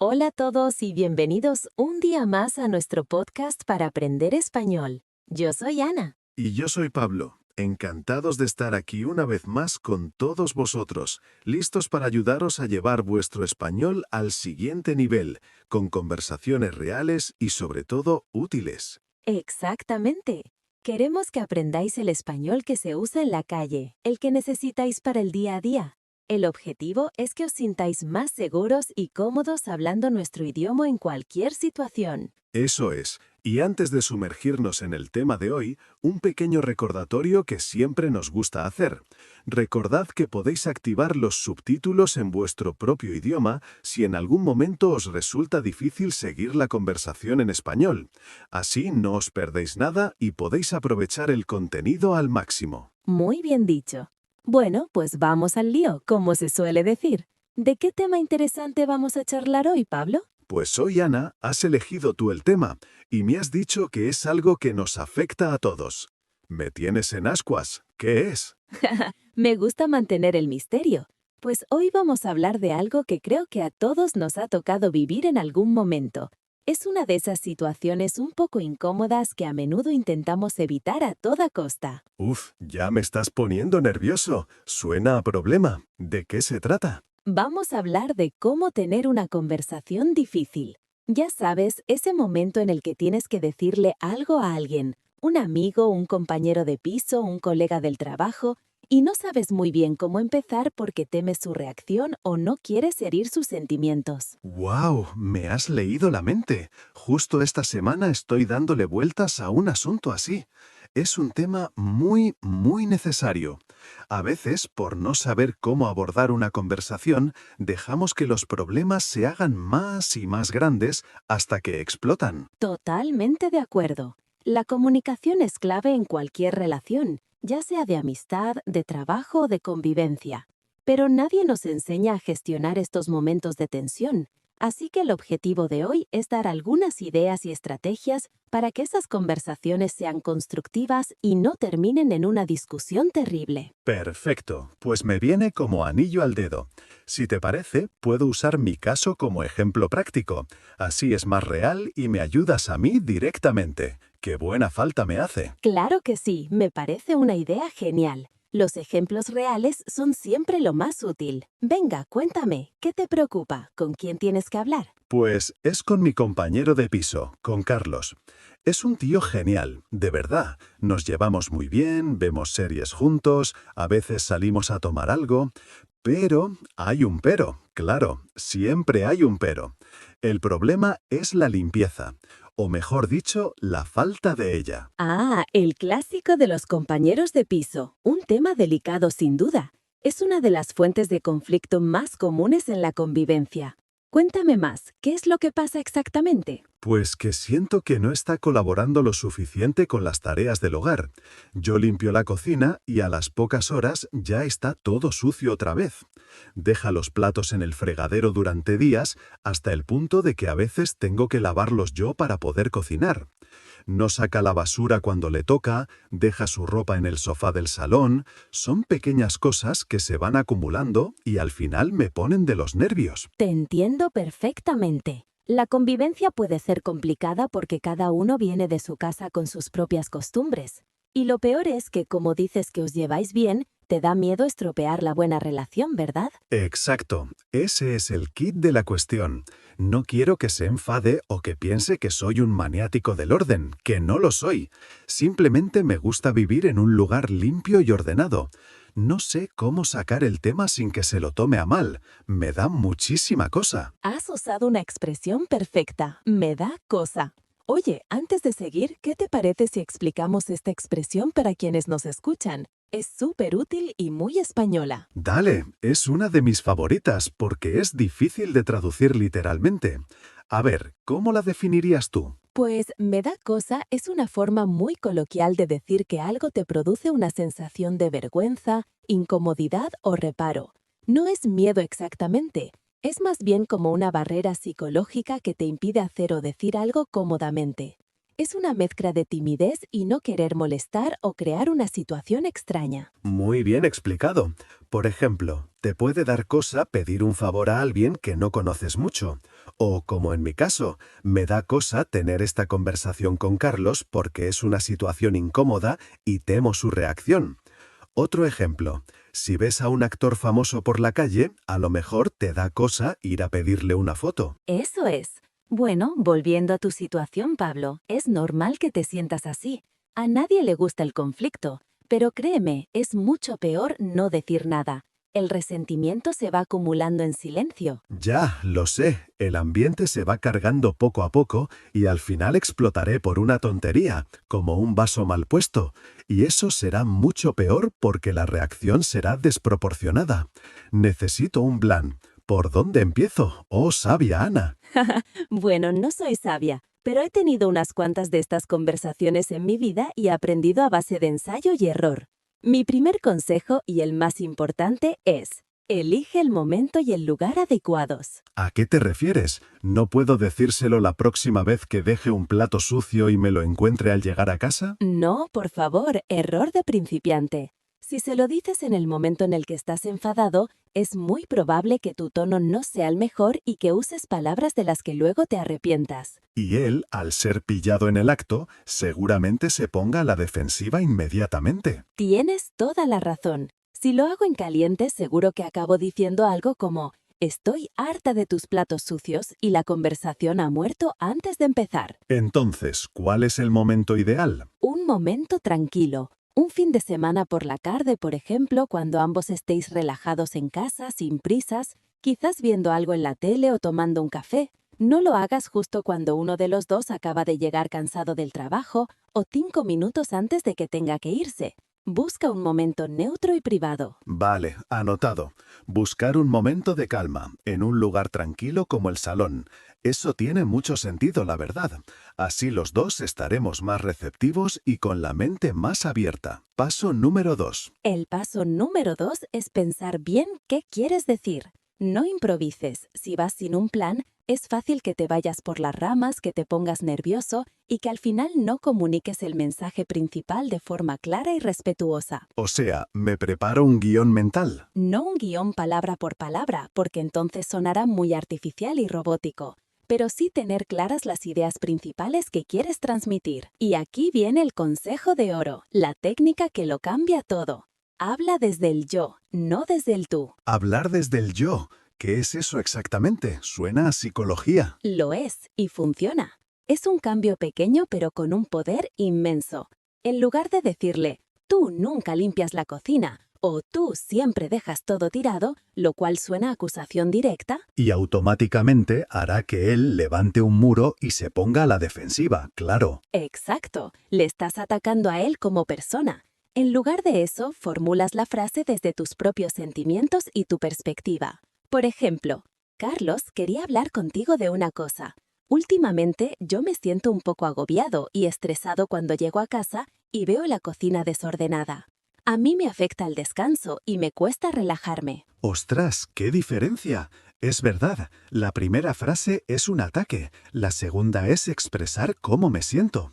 Hola a todos y bienvenidos un día más a nuestro podcast para aprender español. Yo soy Ana. Y yo soy Pablo, encantados de estar aquí una vez más con todos vosotros, listos para ayudaros a llevar vuestro español al siguiente nivel, con conversaciones reales y sobre todo útiles. Exactamente. Queremos que aprendáis el español que se usa en la calle, el que necesitáis para el día a día. El objetivo es que os sintáis más seguros y cómodos hablando nuestro idioma en cualquier situación. Eso es. Y antes de sumergirnos en el tema de hoy, un pequeño recordatorio que siempre nos gusta hacer. Recordad que podéis activar los subtítulos en vuestro propio idioma si en algún momento os resulta difícil seguir la conversación en español. Así no os perdéis nada y podéis aprovechar el contenido al máximo. Muy bien dicho. Bueno, pues vamos al lío, como se suele decir. ¿De qué tema interesante vamos a charlar hoy, Pablo? Pues hoy, Ana, has elegido tú el tema y me has dicho que es algo que nos afecta a todos. Me tienes en ascuas. ¿Qué es? Me gusta mantener el misterio, pues hoy vamos a hablar de algo que creo que a todos nos ha tocado vivir en algún momento. Es una de esas situaciones un poco incómodas que a menudo intentamos evitar a toda costa. Uf, ya me estás poniendo nervioso. Suena a problema. ¿De qué se trata? Vamos a hablar de cómo tener una conversación difícil. Ya sabes, ese momento en el que tienes que decirle algo a alguien, un amigo, un compañero de piso, un colega del trabajo, y no sabes muy bien cómo empezar porque temes su reacción o no quieres herir sus sentimientos. ¡Wow! Me has leído la mente. Justo esta semana estoy dándole vueltas a un asunto así. Es un tema muy necesario. A veces, por no saber cómo abordar una conversación, dejamos que los problemas se hagan más y más grandes hasta que explotan. Totalmente de acuerdo. La comunicación es clave en cualquier relación, ya sea de amistad, de trabajo o de convivencia. Pero nadie nos enseña a gestionar estos momentos de tensión, así que el objetivo de hoy es dar algunas ideas y estrategias para que esas conversaciones sean constructivas y no terminen en una discusión terrible. Perfecto, pues me viene como anillo al dedo. Si te parece, puedo usar mi caso como ejemplo práctico. Así es más real y me ayudas a mí directamente. ¡Qué buena falta me hace! Claro que sí, me parece una idea genial. Los ejemplos reales son siempre lo más útil. Venga, cuéntame, ¿qué te preocupa? ¿Con quién tienes que hablar? Pues es con mi compañero de piso, con Carlos. Es un tío genial, de verdad. Nos llevamos muy bien, vemos series juntos, a veces salimos a tomar algo, pero hay un pero, claro, siempre hay un pero. El problema es la limpieza, o mejor dicho, la falta de ella. Ah, el clásico de los compañeros de piso. Un tema delicado sin duda. Es una de las fuentes de conflicto más comunes en la convivencia. Cuéntame más, ¿qué es lo que pasa exactamente? Pues que siento que no está colaborando lo suficiente con las tareas del hogar. Yo limpio la cocina y a las pocas horas ya está todo sucio otra vez. Deja los platos en el fregadero durante días hasta el punto de que a veces tengo que lavarlos yo para poder cocinar. No saca la basura cuando le toca, deja su ropa en el sofá del salón. Son pequeñas cosas que se van acumulando y al final me ponen de los nervios. Te entiendo perfectamente. La convivencia puede ser complicada porque cada uno viene de su casa con sus propias costumbres. Y lo peor es que, como dices que os lleváis bien, te da miedo estropear la buena relación, ¿verdad? Exacto, ese es el kit de la cuestión. No quiero que se enfade o que piense que soy un maniático del orden, que no lo soy. Simplemente me gusta vivir en un lugar limpio y ordenado. No sé cómo sacar el tema sin que se lo tome a mal. Me da muchísima cosa. Has usado una expresión perfecta. Me da cosa. Oye, antes de seguir, ¿qué te parece si explicamos esta expresión para quienes nos escuchan? Es súper útil y muy española. Dale, es una de mis favoritas porque es difícil de traducir literalmente. A ver, ¿cómo la definirías tú? Pues me da cosa es una forma muy coloquial de decir que algo te produce una sensación de vergüenza, incomodidad o reparo. No es miedo exactamente, es más bien como una barrera psicológica que te impide hacer o decir algo cómodamente. Es una mezcla de timidez y no querer molestar o crear una situación extraña. Muy bien explicado. Por ejemplo, te puede dar cosa pedir un favor a alguien que no conoces mucho. O, como en mi caso, me da cosa tener esta conversación con Carlos porque es una situación incómoda y temo su reacción. Otro ejemplo, si ves a un actor famoso por la calle, a lo mejor te da cosa ir a pedirle una foto. Eso es. Bueno, volviendo a tu situación, Pablo, es normal que te sientas así. A nadie le gusta el conflicto, pero créeme, es mucho peor no decir nada. El resentimiento se va acumulando en silencio. Ya, lo sé, el ambiente se va cargando poco a poco y al final explotaré por una tontería, como un vaso mal puesto, y eso será mucho peor porque la reacción será desproporcionada. Necesito un plan. ¿Por dónde empiezo? Oh, sabia Ana. Bueno, no soy sabia, pero he tenido unas cuantas de estas conversaciones en mi vida y he aprendido a base de ensayo y error. Mi primer consejo y el más importante es: elige el momento y el lugar adecuados. ¿A qué te refieres? ¿No puedo decírselo la próxima vez que deje un plato sucio y me lo encuentre al llegar a casa? No, por favor, error de principiante. Si se lo dices en el momento en el que estás enfadado, es muy probable que tu tono no sea el mejor y que uses palabras de las que luego te arrepientas. Y él, al ser pillado en el acto, seguramente se ponga a la defensiva inmediatamente. Tienes toda la razón. Si lo hago en caliente, seguro que acabo diciendo algo como: estoy harta de tus platos sucios, y la conversación ha muerto antes de empezar. Entonces, ¿cuál es el momento ideal? Un momento tranquilo. Un fin de semana por la tarde, por ejemplo, cuando ambos estéis relajados en casa, sin prisas, quizás viendo algo en la tele o tomando un café. No lo hagas justo cuando uno de los dos acaba de llegar cansado del trabajo o 5 minutos antes de que tenga que irse. Busca un momento neutro y privado. Vale, anotado. Buscar un momento de calma, en un lugar tranquilo como el salón. Eso tiene mucho sentido, la verdad. Así los dos estaremos más receptivos y con la mente más abierta. Paso número 2. El paso número 2 es pensar bien qué quieres decir. No improvises. Si vas sin un plan, es fácil que te vayas por las ramas, que te pongas nervioso y que al final no comuniques el mensaje principal de forma clara y respetuosa. O sea, me preparo un guión mental. No un guión palabra por palabra, porque entonces sonará muy artificial y robótico, pero sí tener claras las ideas principales que quieres transmitir. Y aquí viene el consejo de oro, la técnica que lo cambia todo. Habla desde el yo, no desde el tú. Hablar desde el yo. ¿Qué es eso exactamente? Suena a psicología. Lo es, y funciona. Es un cambio pequeño pero con un poder inmenso. En lugar de decirle: tú nunca limpias la cocina, o tú siempre dejas todo tirado, lo cual suena a acusación directa. Y automáticamente hará que él levante un muro y se ponga a la defensiva, claro. Exacto, le estás atacando a él como persona. En lugar de eso, formulas la frase desde tus propios sentimientos y tu perspectiva. Por ejemplo: Carlos, quería hablar contigo de una cosa. Últimamente yo me siento un poco agobiado y estresado cuando llego a casa y veo la cocina desordenada. A mí me afecta el descanso y me cuesta relajarme. ¡Ostras, qué diferencia! Es verdad, la primera frase es un ataque, la segunda es expresar cómo me siento.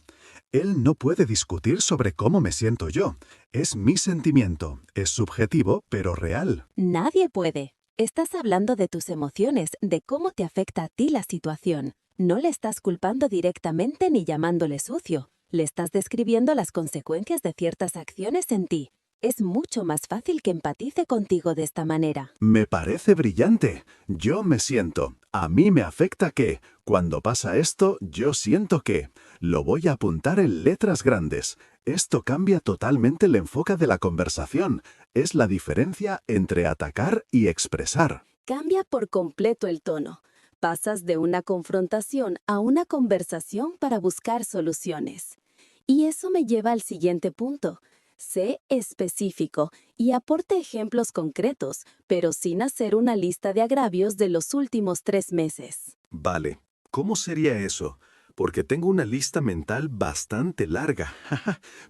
Él no puede discutir sobre cómo me siento yo. Es mi sentimiento, es subjetivo, pero real. Nadie puede. Estás hablando de tus emociones, de cómo te afecta a ti la situación. No le estás culpando directamente ni llamándole sucio. Le estás describiendo las consecuencias de ciertas acciones en ti. Es mucho más fácil que empatice contigo de esta manera. Me parece brillante. Yo me siento. A mí me afecta que, cuando pasa esto, yo siento que. Lo voy a apuntar en letras grandes. Esto cambia totalmente el enfoque de la conversación. Es la diferencia entre atacar y expresar. Cambia por completo el tono. Pasas de una confrontación a una conversación para buscar soluciones. Y eso me lleva al siguiente punto. Sé específico y aporte ejemplos concretos, pero sin hacer una lista de agravios de los últimos 3 meses. Vale, ¿cómo sería eso? Porque tengo una lista mental bastante larga.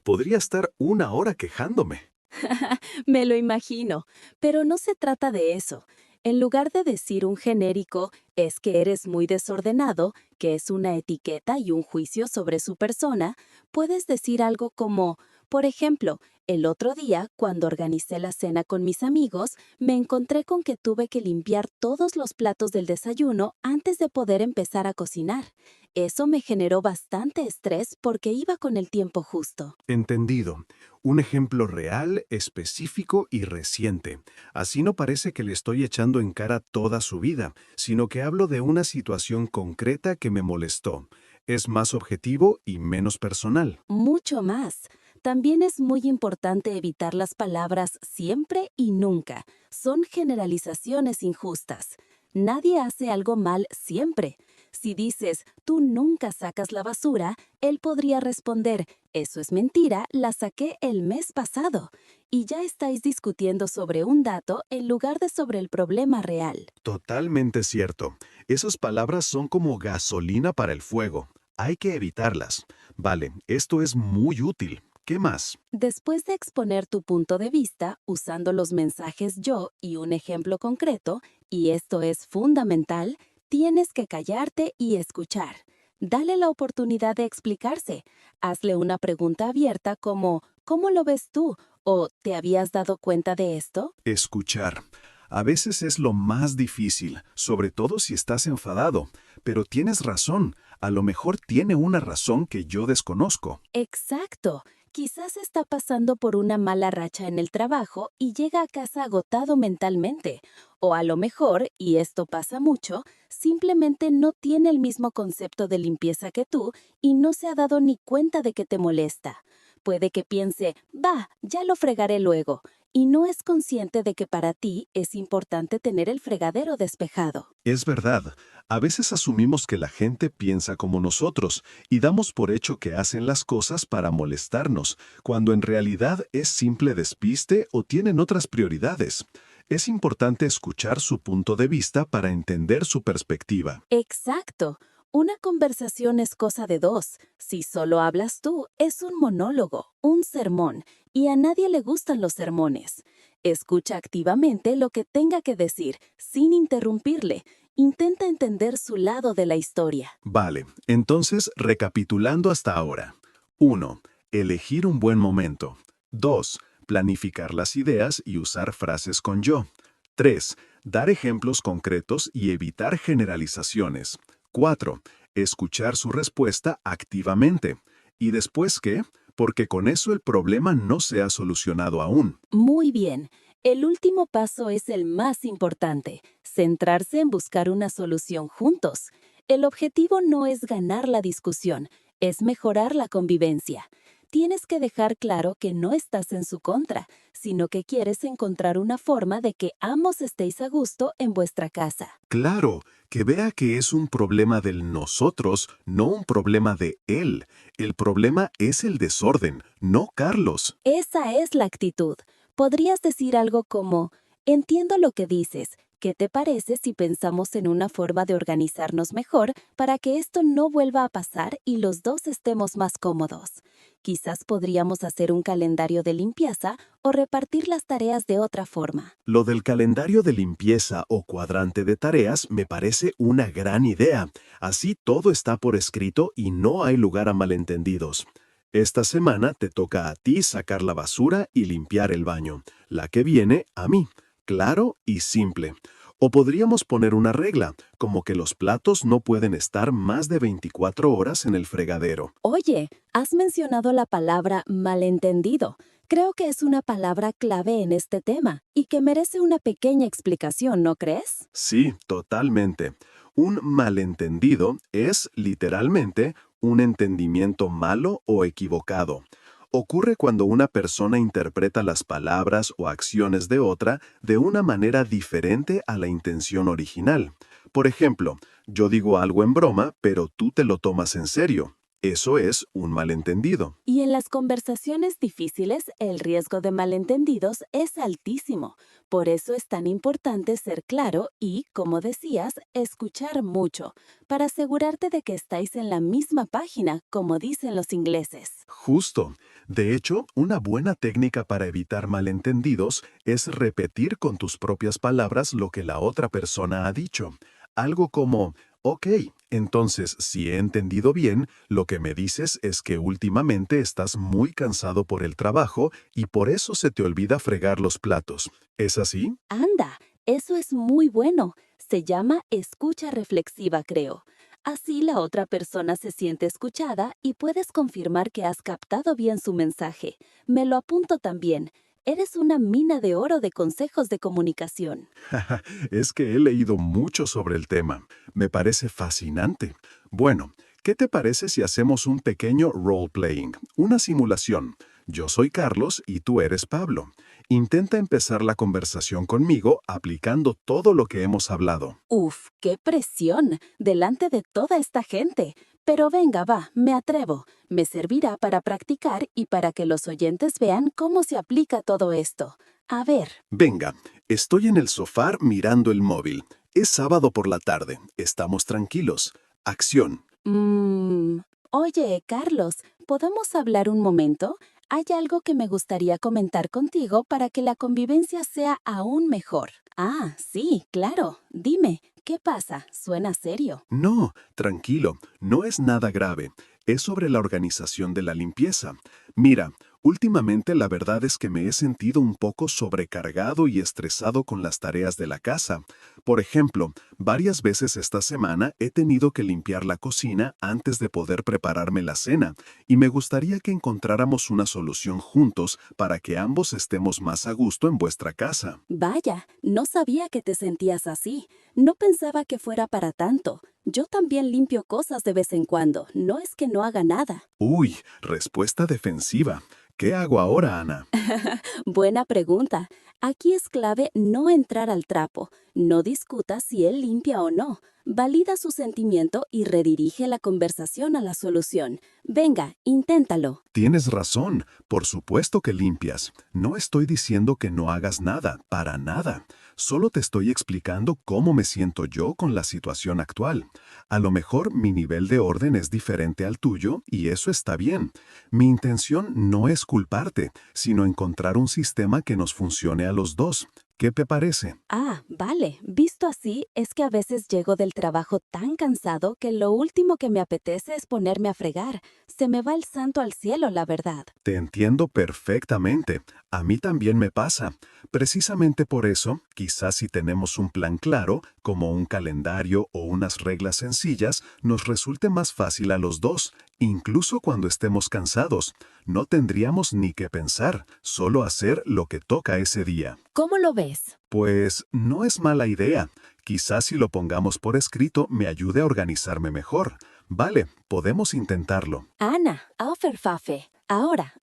Podría estar 1 hora quejándome. Me lo imagino, pero no se trata de eso. En lugar de decir un genérico "es que eres muy desordenado", que es una etiqueta y un juicio sobre su persona, puedes decir algo como: Por ejemplo, el otro día, cuando organicé la cena con mis amigos, me encontré con que tuve que limpiar todos los platos del desayuno antes de poder empezar a cocinar. Eso me generó bastante estrés porque iba con el tiempo justo. Entendido. Un ejemplo real, específico y reciente. Así no parece que le estoy echando en cara toda su vida, sino que hablo de una situación concreta que me molestó. Es más objetivo y menos personal. Mucho más. También es muy importante evitar las palabras siempre y nunca. Son generalizaciones injustas. Nadie hace algo mal siempre. Si dices, tú nunca sacas la basura, él podría responder, eso es mentira, la saqué el mes pasado. Y ya estáis discutiendo sobre un dato en lugar de sobre el problema real. Totalmente cierto. Esas palabras son como gasolina para el fuego. Hay que evitarlas. Vale, esto es muy útil. ¿Qué más? Después de exponer tu punto de vista usando los mensajes yo y un ejemplo concreto, y esto es fundamental, tienes que callarte y escuchar. Dale la oportunidad de explicarse. Hazle una pregunta abierta como ¿cómo lo ves tú? O ¿te habías dado cuenta de esto? Escuchar. A veces es lo más difícil, sobre todo si estás enfadado. Pero tienes razón. A lo mejor tiene una razón que yo desconozco. Exacto. Quizás está pasando por una mala racha en el trabajo y llega a casa agotado mentalmente. O a lo mejor, y esto pasa mucho, simplemente no tiene el mismo concepto de limpieza que tú y no se ha dado ni cuenta de que te molesta. Puede que piense, va, ya lo fregaré luego, y no es consciente de que para ti es importante tener el fregadero despejado. Es verdad, a veces asumimos que la gente piensa como nosotros y damos por hecho que hacen las cosas para molestarnos, cuando en realidad es simple despiste o tienen otras prioridades. Es importante escuchar su punto de vista para entender su perspectiva. Exacto. Una conversación es cosa de dos. Si solo hablas tú, es un monólogo, un sermón, y a nadie le gustan los sermones. Escucha activamente lo que tenga que decir, sin interrumpirle. Intenta entender su lado de la historia. Vale, entonces recapitulando hasta ahora. 1. Elegir un buen momento. 2. Planificar las ideas y usar frases con yo. 3. Dar ejemplos concretos y evitar generalizaciones. 4. Escuchar su respuesta activamente. ¿Y después qué? Porque con eso el problema no se ha solucionado aún. Muy bien. El último paso es el más importante, centrarse en buscar una solución juntos. El objetivo no es ganar la discusión, es mejorar la convivencia. Tienes que dejar claro que no estás en su contra, sino que quieres encontrar una forma de que ambos estéis a gusto en vuestra casa. Claro, que vea que es un problema del nosotros, no un problema de él. El problema es el desorden, no Carlos. Esa es la actitud. Podrías decir algo como, entiendo lo que dices. ¿Qué te parece si pensamos en una forma de organizarnos mejor para que esto no vuelva a pasar y los dos estemos más cómodos? Quizás podríamos hacer un calendario de limpieza o repartir las tareas de otra forma. Lo del calendario de limpieza o cuadrante de tareas me parece una gran idea. Así todo está por escrito y no hay lugar a malentendidos. Esta semana te toca a ti sacar la basura y limpiar el baño. La que viene, a mí. Claro y simple. O podríamos poner una regla, como que los platos no pueden estar más de 24 horas en el fregadero. Oye, has mencionado la palabra malentendido. Creo que es una palabra clave en este tema y que merece una pequeña explicación, ¿no crees? Sí, totalmente. Un malentendido es, literalmente, un entendimiento malo o equivocado. Ocurre cuando una persona interpreta las palabras o acciones de otra de una manera diferente a la intención original. Por ejemplo, yo digo algo en broma, pero tú te lo tomas en serio. Eso es un malentendido. Y en las conversaciones difíciles, el riesgo de malentendidos es altísimo. Por eso es tan importante ser claro y, como decías, escuchar mucho, para asegurarte de que estáis en la misma página, como dicen los ingleses. Justo. De hecho, una buena técnica para evitar malentendidos es repetir con tus propias palabras lo que la otra persona ha dicho. Algo como, ok, Entonces, si he entendido bien, lo que me dices es que últimamente estás muy cansado por el trabajo y por eso se te olvida fregar los platos. ¿Es así? Anda, eso es muy bueno. Se llama escucha reflexiva, creo. Así la otra persona se siente escuchada y puedes confirmar que has captado bien su mensaje. Me lo apunto también. Eres una mina de oro de consejos de comunicación. Es que he leído mucho sobre el tema. Me parece fascinante. Bueno, ¿qué te parece si hacemos un pequeño role-playing, una simulación? Yo soy Carlos y tú eres Pablo. Intenta empezar la conversación conmigo aplicando todo lo que hemos hablado. Uf, qué presión, delante de toda esta gente. Pero venga, va, me atrevo. Me servirá para practicar y para que los oyentes vean cómo se aplica todo esto. A ver. Venga, estoy en el sofá mirando el móvil. Es sábado por la tarde. Estamos tranquilos. Acción. Oye, Carlos, ¿podemos hablar un momento? Hay algo que me gustaría comentar contigo para que la convivencia sea aún mejor. Ah, sí, claro. Dime, ¿qué pasa? Suena serio. No, tranquilo, no es nada grave. Es sobre la organización de la limpieza. Mira, últimamente la verdad es que me he sentido un poco sobrecargado y estresado con las tareas de la casa. Por ejemplo, varias veces esta semana he tenido que limpiar la cocina antes de poder prepararme la cena, y me gustaría que encontráramos una solución juntos para que ambos estemos más a gusto en vuestra casa. Vaya, no sabía que te sentías así. No pensaba que fuera para tanto. Yo también limpio cosas de vez en cuando. No es que no haga nada. Uy, respuesta defensiva. ¿Qué hago ahora, Ana? Buena pregunta. Aquí es clave no entrar al trapo. No discutas si él limpia o no. Valida su sentimiento y redirige la conversación a la solución. Venga, inténtalo. Tienes razón, por supuesto que limpias. No estoy diciendo que no hagas nada, para nada. Solo te estoy explicando cómo me siento yo con la situación actual. A lo mejor mi nivel de orden es diferente al tuyo y eso está bien. Mi intención no es culparte, sino encontrar un sistema que nos funcione a los dos. ¿Qué te parece? Ah, vale. Visto así, es que a veces llego del trabajo tan cansado que lo último que me apetece es ponerme a fregar. Se me va el santo al cielo, la verdad. Te entiendo perfectamente. A mí también me pasa. Precisamente por eso, quizás si tenemos un plan claro, como un calendario o unas reglas sencillas, nos resulte más fácil a los dos, incluso cuando estemos cansados. No tendríamos ni que pensar, solo hacer lo que toca ese día. ¿Cómo lo ves? Pues no es mala idea. Quizás si lo pongamos por escrito me ayude a organizarme mejor. Vale, podemos intentarlo. Ana, Auferfafe. Ahora.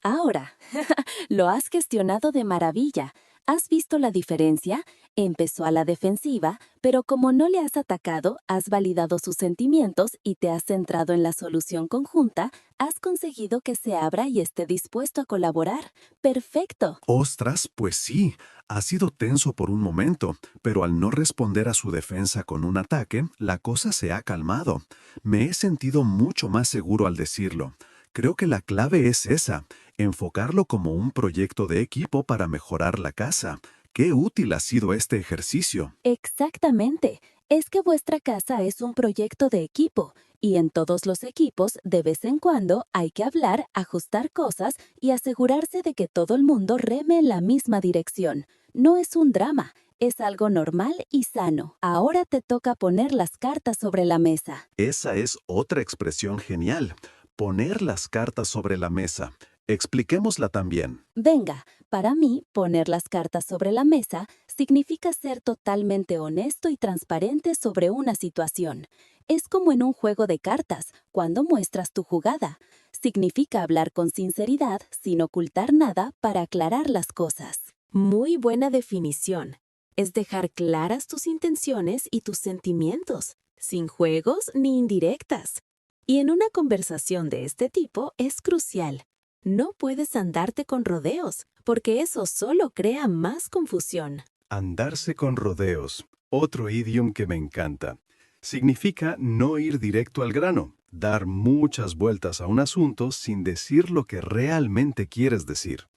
Lo has gestionado de maravilla. ¿Has visto la diferencia? Empezó a la defensiva, pero como no le has atacado, has validado sus sentimientos y te has centrado en la solución conjunta, has conseguido que se abra y esté dispuesto a colaborar. ¡Perfecto! Ostras, pues sí, ha sido tenso por un momento, pero al no responder a su defensa con un ataque, la cosa se ha calmado. Me he sentido mucho más seguro al decirlo. Creo que la clave es esa, enfocarlo como un proyecto de equipo para mejorar la casa. ¡Qué útil ha sido este ejercicio! Exactamente. Es que vuestra casa es un proyecto de equipo y en todos los equipos, de vez en cuando, hay que hablar, ajustar cosas y asegurarse de que todo el mundo reme en la misma dirección. No es un drama, es algo normal y sano. Ahora te toca poner las cartas sobre la mesa. Esa es otra expresión genial. Poner las cartas sobre la mesa. Expliquémosla también. Venga, para mí, poner las cartas sobre la mesa significa ser totalmente honesto y transparente sobre una situación. Es como en un juego de cartas, cuando muestras tu jugada. Significa hablar con sinceridad, sin ocultar nada, para aclarar las cosas. Muy buena definición. Es dejar claras tus intenciones y tus sentimientos, sin juegos ni indirectas. Y en una conversación de este tipo es crucial. No puedes andarte con rodeos, porque eso solo crea más confusión. Andarse con rodeos. Otro idioma que me encanta. Significa no ir directo al grano, dar muchas vueltas a un asunto sin decir lo que realmente quieres decir.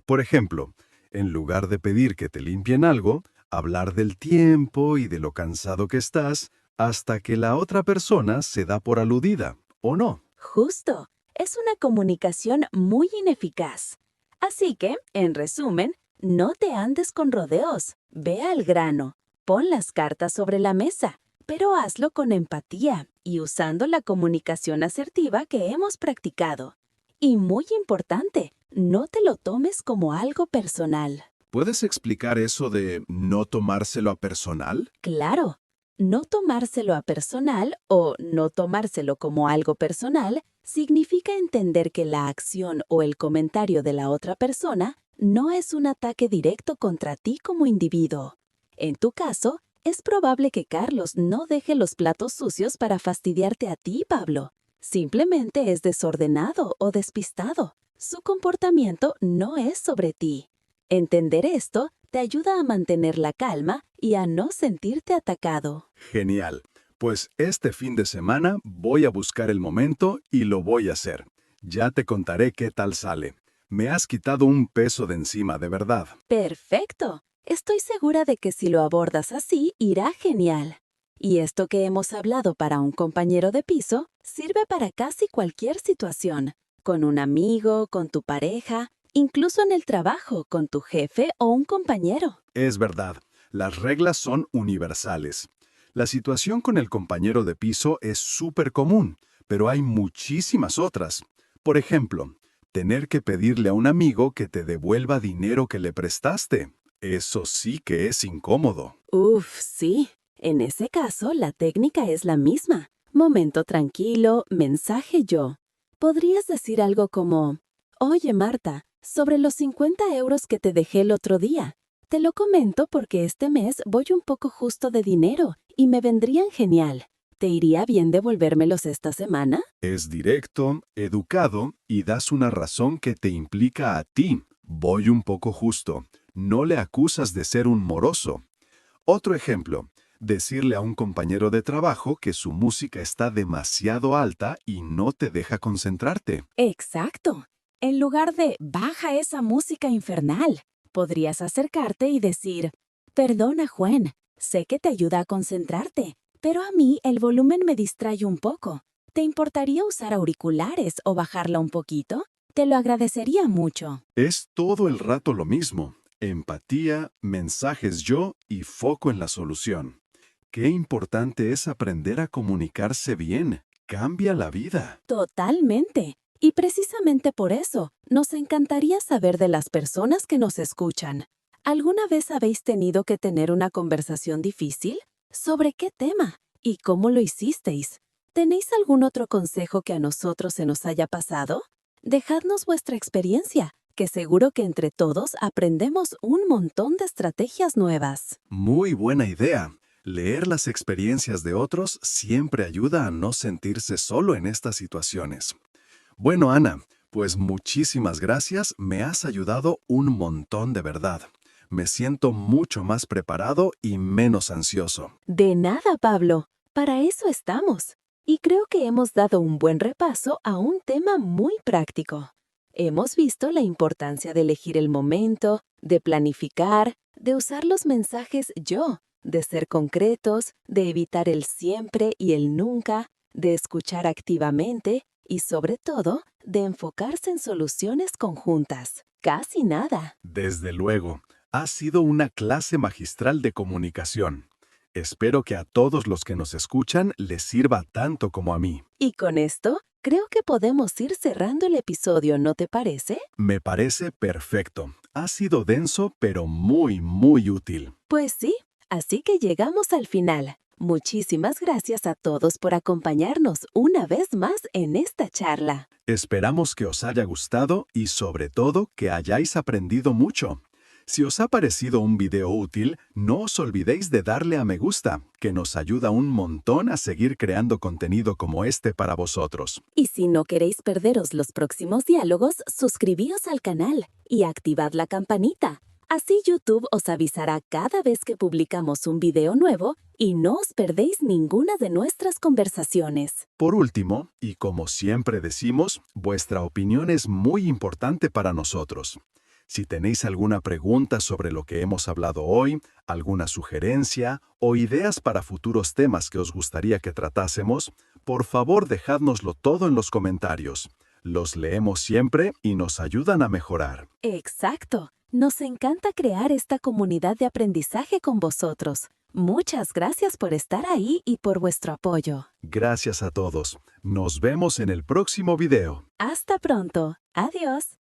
Por ejemplo, en lugar de pedir que te limpien algo, hablar del tiempo y de lo cansado que estás, hasta que la otra persona se da por aludida, ¿o no? Justo, es una comunicación muy ineficaz. Así que, en resumen, no te andes con rodeos, ve al grano, pon las cartas sobre la mesa, pero hazlo con empatía y usando la comunicación asertiva que hemos practicado. Y muy importante, no te lo tomes como algo personal. ¿Puedes explicar eso de no tomárselo a personal? Claro, no tomárselo a personal o no tomárselo como algo personal significa entender que la acción o el comentario de la otra persona no es un ataque directo contra ti como individuo. En tu caso, es probable que Carlos no deje los platos sucios para fastidiarte a ti, Pablo. Simplemente es desordenado o despistado. Su comportamiento no es sobre ti. Entender esto te ayuda a mantener la calma y a no sentirte atacado. Genial. Pues este fin de semana voy a buscar el momento y lo voy a hacer. Ya te contaré qué tal sale. Me has quitado un peso de encima, de verdad. ¡Perfecto! Estoy segura de que si lo abordas así, irá genial. Y esto que hemos hablado para un compañero de piso sirve para casi cualquier situación. Con un amigo, con tu pareja, incluso en el trabajo, con tu jefe o un compañero. Es verdad, las reglas son universales. La situación con el compañero de piso es súper común, pero hay muchísimas otras. Por ejemplo, tener que pedirle a un amigo que te devuelva dinero que le prestaste. Eso sí que es incómodo. Uf, sí. En ese caso, la técnica es la misma. Momento tranquilo, mensaje yo. Podrías decir algo como, oye Marta, sobre los 50 € que te dejé el otro día. Te lo comento porque este mes voy un poco justo de dinero y me vendrían genial. ¿Te iría bien devolvérmelos esta semana? Es directo, educado y das una razón que te implica a ti. Voy un poco justo. No le acusas de ser un moroso. Otro ejemplo, decirle a un compañero de trabajo que su música está demasiado alta y no te deja concentrarte. Exacto. En lugar de baja esa música infernal, podrías acercarte y decir, perdona Juan, sé que te ayuda a concentrarte, pero a mí el volumen me distrae un poco. ¿Te importaría usar auriculares o bajarla un poquito? Te lo agradecería mucho. Es todo el rato lo mismo. Empatía, mensajes yo y foco en la solución. Qué importante es aprender a comunicarse bien. Cambia la vida. Totalmente. Y precisamente por eso, nos encantaría saber de las personas que nos escuchan. ¿Alguna vez habéis tenido que tener una conversación difícil? ¿Sobre qué tema? ¿Y cómo lo hicisteis? ¿Tenéis algún otro consejo que a nosotros se nos haya pasado? Dejadnos vuestra experiencia, que seguro que entre todos aprendemos un montón de estrategias nuevas. Muy buena idea. Leer las experiencias de otros siempre ayuda a no sentirse solo en estas situaciones. Bueno, Ana, pues muchísimas gracias. Me has ayudado un montón de verdad. Me siento mucho más preparado y menos ansioso. De nada, Pablo. Para eso estamos. Y creo que hemos dado un buen repaso a un tema muy práctico. Hemos visto la importancia de elegir el momento, de planificar, de usar los mensajes yo, de ser concretos, de evitar el siempre y el nunca, de escuchar activamente y, sobre todo, de enfocarse en soluciones conjuntas. Casi nada. Desde luego, ha sido una clase magistral de comunicación. Espero que a todos los que nos escuchan les sirva tanto como a mí. Y con esto, creo que podemos ir cerrando el episodio, ¿no te parece? Me parece perfecto. Ha sido denso, pero muy, muy útil. Pues sí, así que llegamos al final. Muchísimas gracias a todos por acompañarnos una vez más en esta charla. Esperamos que os haya gustado y sobre todo que hayáis aprendido mucho. Si os ha parecido un video útil, no os olvidéis de darle a me gusta, que nos ayuda un montón a seguir creando contenido como este para vosotros. Y si no queréis perderos los próximos diálogos, suscribíos al canal y activad la campanita. Así YouTube os avisará cada vez que publicamos un video nuevo y no os perdéis ninguna de nuestras conversaciones. Por último, y como siempre decimos, vuestra opinión es muy importante para nosotros. Si tenéis alguna pregunta sobre lo que hemos hablado hoy, alguna sugerencia o ideas para futuros temas que os gustaría que tratásemos, por favor dejádnoslo todo en los comentarios. Los leemos siempre y nos ayudan a mejorar. Exacto. Nos encanta crear esta comunidad de aprendizaje con vosotros. Muchas gracias por estar ahí y por vuestro apoyo. Gracias a todos. Nos vemos en el próximo video. Hasta pronto. Adiós.